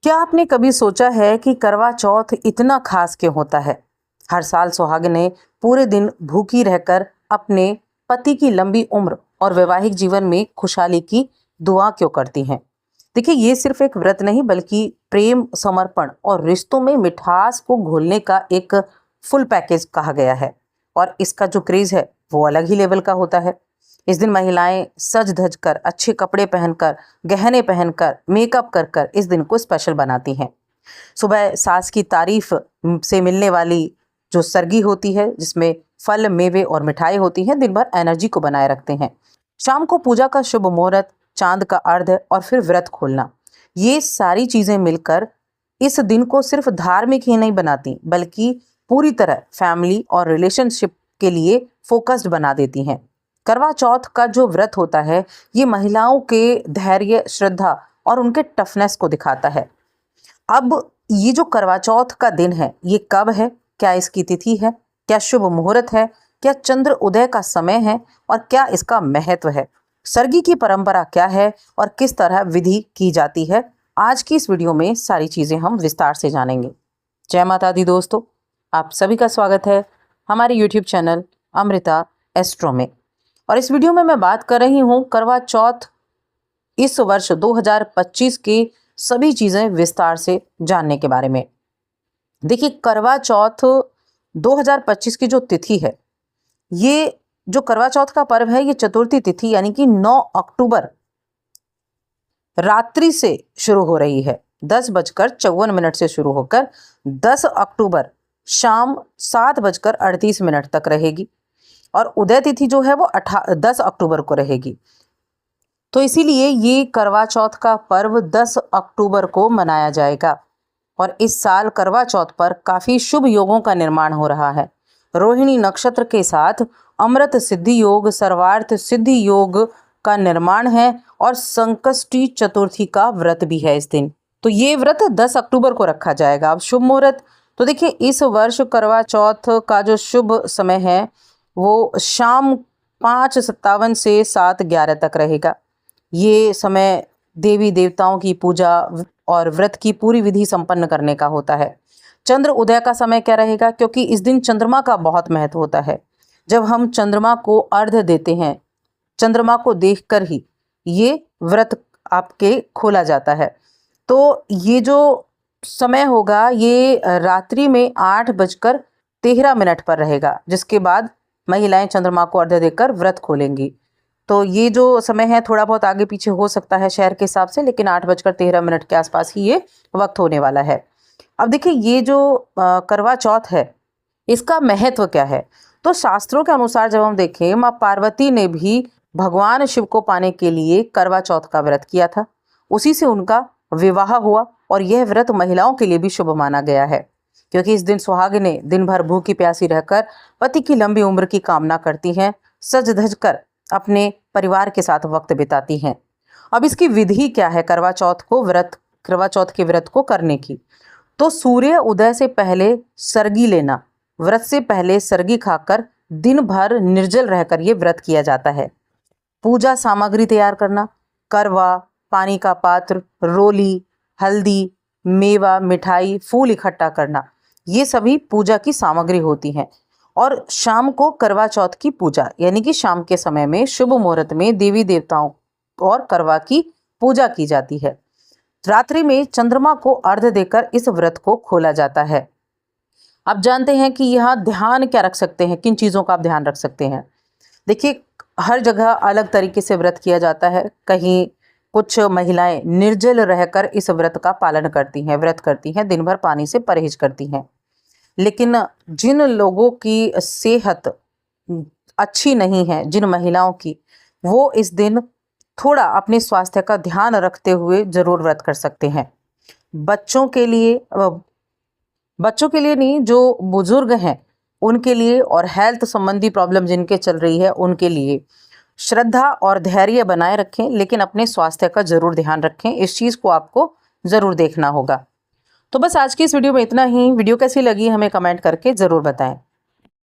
क्या आपने कभी सोचा है कि करवा चौथ इतना खास क्यों होता है? हर साल सुहागिनें पूरे दिन भूखी रहकर अपने पति की लंबी उम्र और वैवाहिक जीवन में खुशहाली की दुआ क्यों करती हैं? देखिए, ये सिर्फ एक व्रत नहीं बल्कि प्रेम, समर्पण और रिश्तों में मिठास को घोलने का एक फुल पैकेज कहा गया है। और इसका जो क्रेज है वो अलग ही लेवल का होता है। इस दिन महिलाएं सज धज कर, अच्छे कपड़े पहनकर, गहने पहनकर, मेकअप कर कर इस दिन को स्पेशल बनाती हैं। सुबह सास की तारीफ से मिलने वाली जो सरगी होती है, जिसमें फल, मेवे और मिठाई होती हैं, दिन भर एनर्जी को बनाए रखते हैं। शाम को पूजा का शुभ मुहूर्त, चांद का अर्घ्य और फिर व्रत खोलना, ये सारी चीजें मिलकर इस दिन को सिर्फ धार्मिक ही नहीं बनाती बल्कि पूरी तरह फैमिली और रिलेशनशिप के लिए फोकस्ड बना देती हैं। करवा चौथ का जो व्रत होता है, ये महिलाओं के धैर्य, श्रद्धा और उनके टफनेस को दिखाता है। अब ये जो करवा चौथ का दिन है, ये कब है, क्या इसकी तिथि है, क्या शुभ मुहूर्त है, क्या चंद्र उदय का समय है और क्या इसका महत्व है, सरगी की परंपरा क्या है और किस तरह विधि की जाती है, आज की इस वीडियो में सारी चीजें हम विस्तार से जानेंगे। जय माता दी दोस्तों, आप सभी का स्वागत है हमारे यूट्यूब चैनल अमृता एस्ट्रो में। और इस वीडियो में मैं बात कर रही हूँ करवा चौथ इस वर्ष 2025 के सभी चीज़ें विस्तार से जानने के बारे में। देखिए, करवा चौथ 2025 की जो तिथि है, ये जो करवा चौथ का पर्व है, ये चतुर्थी तिथि यानी कि 9 अक्टूबर रात्रि से शुरू हो रही है। 10:54 से शुरू होकर 10 अक्टूबर शाम 7:38 तक रहेगी और उदय तिथि जो है वो 10 अक्टूबर को रहेगी। तो इसीलिए ये करवा चौथ का पर्व 10 अक्टूबर को मनाया जाएगा। और इस साल करवा चौथ पर काफ़ी शुभ योगों का निर्माण हो रहा है। रोहिणी नक्षत्र के साथ अमृत सिद्धि योग, सर्वार्थ सिद्धि योग का निर्माण है और संकष्टी चतुर्थी का व्रत भी है इस दिन। तो ये व्रत 10 अक्टूबर को रखा जाएगा। अब शुभ मुहूर्त, तो देखिए, इस वर्ष करवा चौथ का जो शुभ समय है वो शाम 5:57 से 7:11 तक रहेगा। ये समय देवी देवताओं की पूजा और व्रत की पूरी विधि संपन्न करने का होता है। चंद्र उदय का समय क्या रहेगा, क्योंकि इस दिन चंद्रमा का बहुत महत्व होता है। जब हम चंद्रमा को अर्घ्य देते हैं, चंद्रमा को देखकर ही ये व्रत आपके खोला जाता है। तो ये जो समय होगा ये रात्रि में 8:13 पर रहेगा, जिसके बाद महिलाएं चंद्रमा को अर्घ्य देकर व्रत खोलेंगी। तो ये जो समय है थोड़ा बहुत आगे पीछे हो सकता है शहर के हिसाब से, लेकिन 8:13 के आसपास ही ये वक्त होने वाला है। अब देखिए, ये जो करवा चौथ है, इसका महत्व क्या है? तो शास्त्रों के अनुसार जब हम देखें, माँ पार्वती ने भी भगवान शिव को पाने के लिए करवा चौथ का व्रत किया था। उसी से उनका विवाह हुआ और यह व्रत महिलाओं के लिए भी शुभ माना गया है, क्योंकि इस दिन सुहागिनें दिन भर भूखी प्यासी रहकर पति की लंबी उम्र की कामना करती हैं, सज धज कर अपने परिवार के साथ वक्त बिताती हैं। अब इसकी विधि क्या है करवा चौथ के व्रत को करने की? तो सूर्य उदय से पहले सरगी लेना, व्रत से पहले सरगी खाकर दिन भर निर्जल रहकर ये व्रत किया जाता है। पूजा सामग्री तैयार करना, करवा, पानी का पात्र, रोली, हल्दी, मेवा, मिठाई, फूल इकट्ठा करना, ये सभी पूजा की सामग्री होती हैं। और शाम को करवा चौथ की पूजा यानी कि शाम के समय में शुभ मुहूर्त में देवी देवताओं और करवा की पूजा की जाती है। रात्रि में चंद्रमा को अर्घ्य देकर इस व्रत को खोला जाता है। अब जानते हैं कि यहाँ ध्यान क्या रख सकते हैं, किन चीज़ों का आप ध्यान रख सकते हैं। देखिए, हर जगह अलग तरीके से व्रत किया जाता है। कहीं कुछ महिलाएं निर्जल रहकर इस व्रत का पालन करती हैं, व्रत करती हैं, दिन भर पानी से परहेज करती हैं। लेकिन जिन लोगों की सेहत अच्छी नहीं है, जिन महिलाओं की, वो इस दिन थोड़ा अपने स्वास्थ्य का ध्यान रखते हुए जरूर व्रत कर सकते हैं। बच्चों के लिए नहीं, जो बुजुर्ग हैं उनके लिए, और हेल्थ संबंधी प्रॉब्लम जिनके चल रही है उनके लिए श्रद्धा और धैर्य बनाए रखें, लेकिन अपने स्वास्थ्य का जरूर ध्यान रखें। इस चीज़ को आपको ज़रूर देखना होगा। तो बस आज की इस वीडियो में इतना ही। वीडियो कैसी लगी हमें कमेंट करके ज़रूर बताएं।